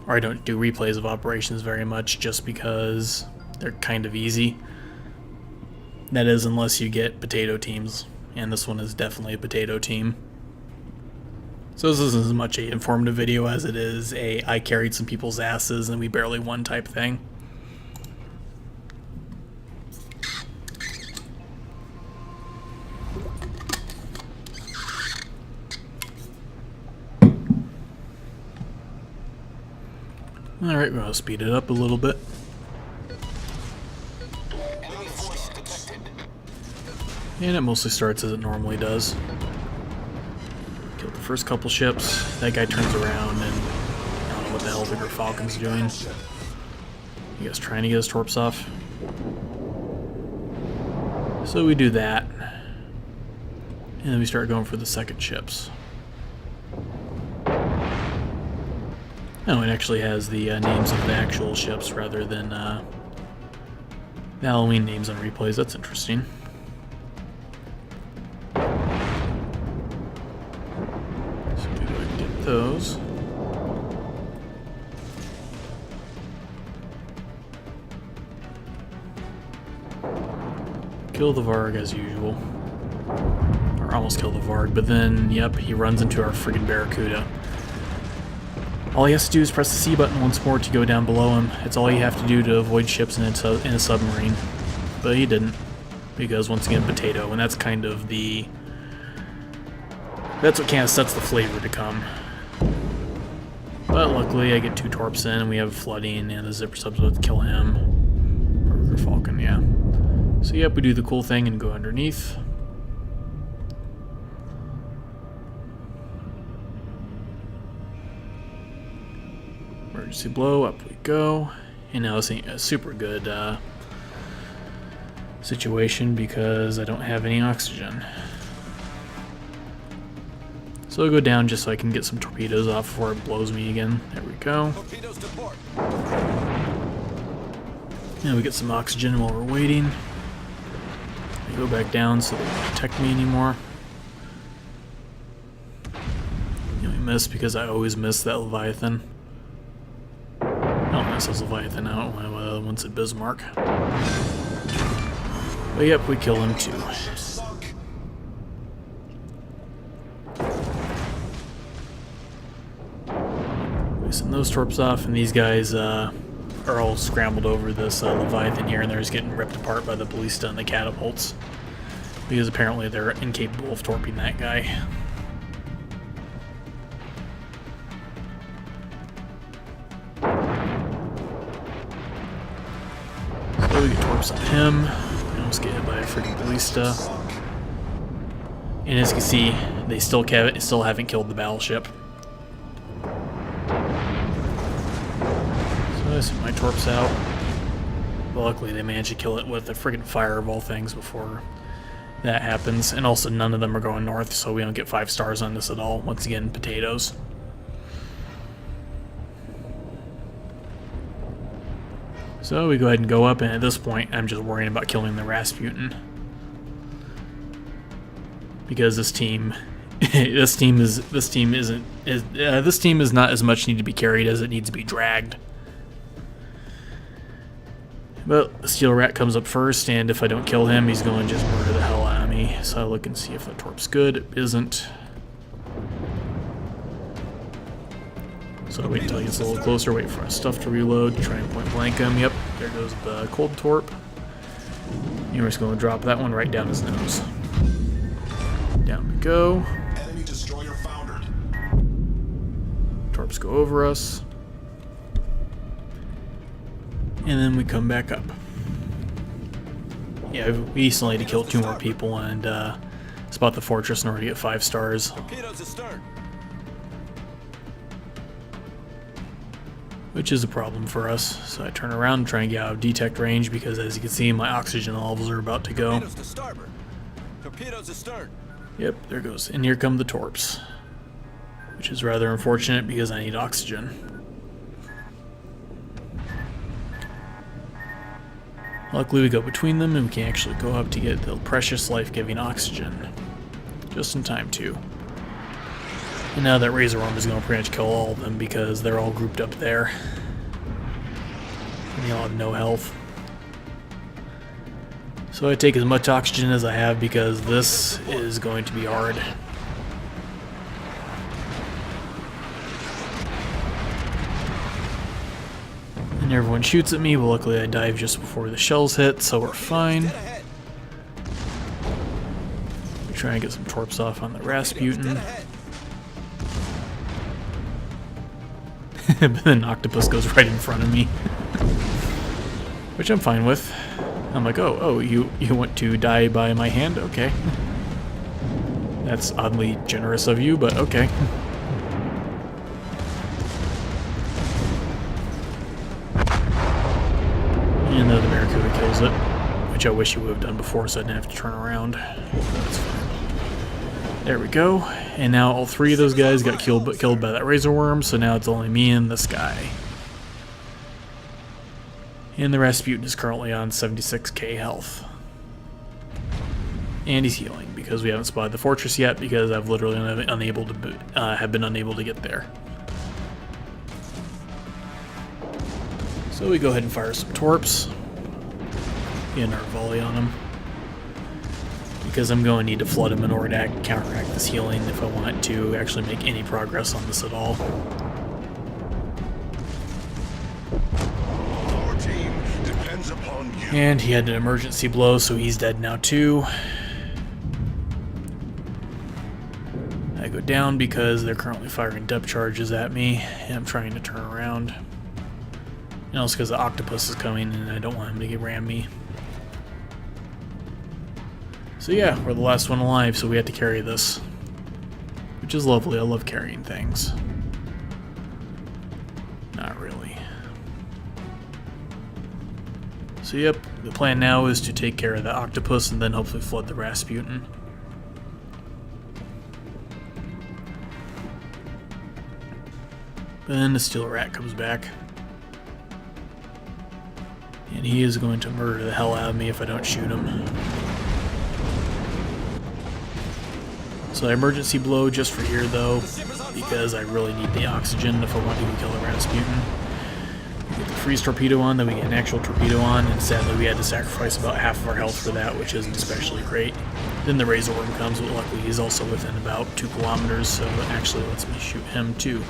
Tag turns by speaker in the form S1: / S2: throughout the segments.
S1: or I don't do replays of operations very much just because they're kind of easy. That is, unless you get potato teams, and this one is definitely a potato team. So this isn't as much an informative video as it is a I carried some people's asses and we barely won type thing. Alright, we're going to speed it up a little bit. And it mostly starts as it normally does. Kill the first couple ships. That guy turns around and I don't know what the hell the Falcon's doing. He guys trying to get his torps off. So we do that. And then we start going for the second ships. Oh, it actually has the names of the actual ships rather than the Halloween names on replays. That's interesting. So we go and get those. Kill the Varg as usual. Or almost kill the Varg, but then, yep, he runs into our friggin' Barracuda. All he has to do is press the C button once more to go down below him. It's all you have to do to avoid ships in a submarine. But he didn't. Because, once again, potato. And that's kind of the... That's what kind of sets the flavor to come. But luckily, I get 2 torps in, and we have flooding, and the zipper sub's about to kill him. Or Falcon, yeah. So, yep, we do the cool thing and go underneath. Emergency blow, up we go. And now it's a super good situation because I don't have any oxygen. So I'll go down just so I can get some torpedoes off before it blows me again. There we go.
S2: Torpedoes to port.
S1: Now we get some oxygen while we're waiting. I go back down so they don't detect me anymore. You know, we missed because I always miss that Leviathan. Oh, this is Leviathan out once at Bismarck. But yep, we kill him too. We send those torps off, and these guys are all scrambled over this Leviathan here, and they're just getting ripped apart by the ballista and the catapults. Because apparently they're incapable of torping that guy. So we get torps on him. We almost get hit by a freaking ballista. And as you can see, they still haven't killed the battleship. So I sent my torps out. But luckily they managed to kill it with a friggin' fire of all things before that happens. And also none of them are going north, so we don't get 5 stars on this at all. Once again, potatoes. So we go ahead and go up, and at this point, I'm just worrying about killing the Rasputin, because this team is not as much need to be carried as it needs to be dragged. But the Steel Rat comes up first, and if I don't kill him, he's going to just murder the hell out of me. So I look and see if the torp's good. It isn't. So I wait until he gets a little closer, wait for our stuff to reload, try and point blank him. Yep, there goes the cold torp. And we're just going to drop that one right down his nose. Down we go.
S2: Enemy destroyer foundered.
S1: Torps go over us. And then we come back up. Yeah, we still need to kill 2 more people and spot the fortress in order to get 5 stars.
S2: Torpedoes astern.
S1: Which is a problem for us. So I turn around and try and get out of detect range because, as you can see, my oxygen levels are about to go.
S2: Torpedoes to starboard. Torpedoes astern.
S1: Yep, there goes. And here come the torps. Which is rather unfortunate because I need oxygen. Luckily we go between them and we can actually go up to get the precious life-giving oxygen. Just in time too. And now that Razor Worm is going to pretty much kill all of them because they're all grouped up there. And they all have no health. So I take as much oxygen as I have because this is going to be hard. And everyone shoots at me, but luckily I dive just before the shells hit, so we're fine. We try and get some torps off on the Rasputin. But then Octopus goes right in front of me. Which I'm fine with. I'm like, oh, you want to die by my hand? Okay. That's oddly generous of you, but okay. And the Barracuda kills it, which I wish you would have done before so I didn't have to turn around. That's fine. There we go. And now all three of those guys got killed by that Razor Worm, so now it's only me and this guy. And the Rasputin is currently on 76k health. And he's healing because we haven't spotted the fortress yet because I've literally been unable to get there. So we go ahead and fire some torps. Get our volley on him. Because I'm going to need to flood him in order to counteract this healing if I want to actually make any progress on this at all.
S2: Our team depends upon you.
S1: And he had an emergency blow, so he's dead now too. I go down because they're currently firing depth charges at me, and I'm trying to turn around. And also because the Octopus is coming and I don't want him to get ram me. So yeah, we're the last one alive, so we have to carry this. Which is lovely, I love carrying things. Not really. So yep, the plan now is to take care of the Octopus and then hopefully flood the Rasputin. Then the Steel Rat comes back. And he is going to murder the hell out of me if I don't shoot him. So I emergency blow just for here though, because I really need the oxygen if I want to kill the Rasputin. We get the freeze torpedo on, then we get an actual torpedo on, and sadly we had to sacrifice about half of our health for that, which isn't especially great. Then the Razor Worm comes, but luckily he's also within about 2 kilometers, so it actually lets me shoot him too.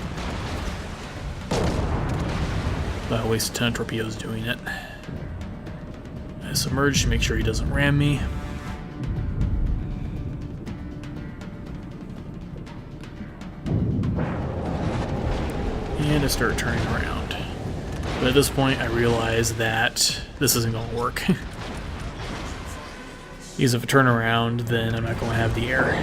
S1: But I waste a ton of torpedoes doing it. I submerge to make sure he doesn't ram me. And I start turning around. But at this point I realize that this isn't going to work. Because if I turn around, then I'm not going to have the air.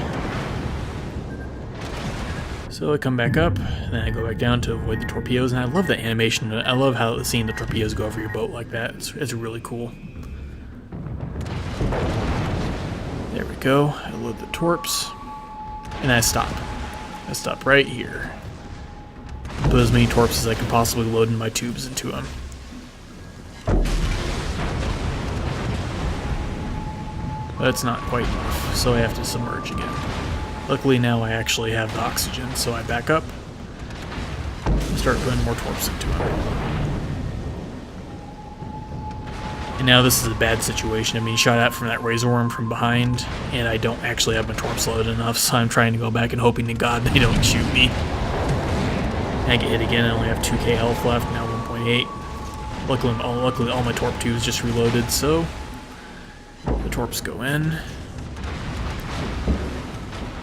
S1: So I come back up, and then I go back down to avoid the torpedoes, and I love that animation. I love how seeing the torpedoes go over your boat like that. It's really cool. There we go. I load the torps, and I stop. I stop right here. Put as many torps as I can possibly load in my tubes into them. But it's not quite enough, so I have to submerge again. Luckily now I actually have the oxygen, so I back up and start putting more torps into him. And now this is a bad situation. I'm being shot at from that Razor Worm from behind, and I don't actually have my torps loaded enough, so I'm trying to go back and hoping to God they don't shoot me. And I get hit again, I only have 2k health left, now 1.8. Luckily all my torp tubes just reloaded, so the torps go in.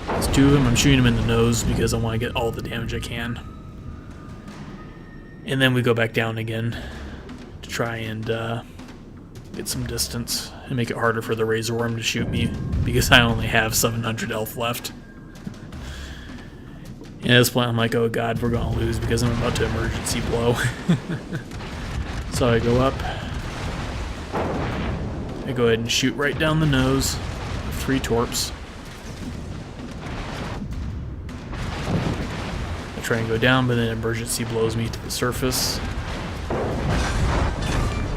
S1: There's 2 of them, I'm shooting them in the nose because I want to get all the damage I can. And then we go back down again to try and get some distance and make it harder for the Razor Worm to shoot me because I only have 700 health left. And at this point I'm like, oh god, we're going to lose because I'm about to emergency blow. So I go up. I go ahead and shoot right down the nose with 3 torps. I try and go down, but then emergency blows me to the surface.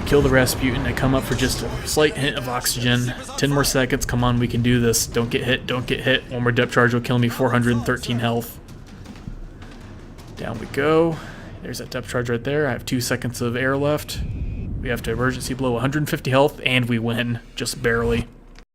S1: Kill the Rasputin. I come up for just a slight hint of oxygen. 10 more seconds. Come on, we can do this. Don't get hit. Don't get hit. One more depth charge will kill me. 413 health. Down we go. There's that depth charge right there. I have 2 seconds of air left. We have to emergency blow 150 health, and we win. Just barely.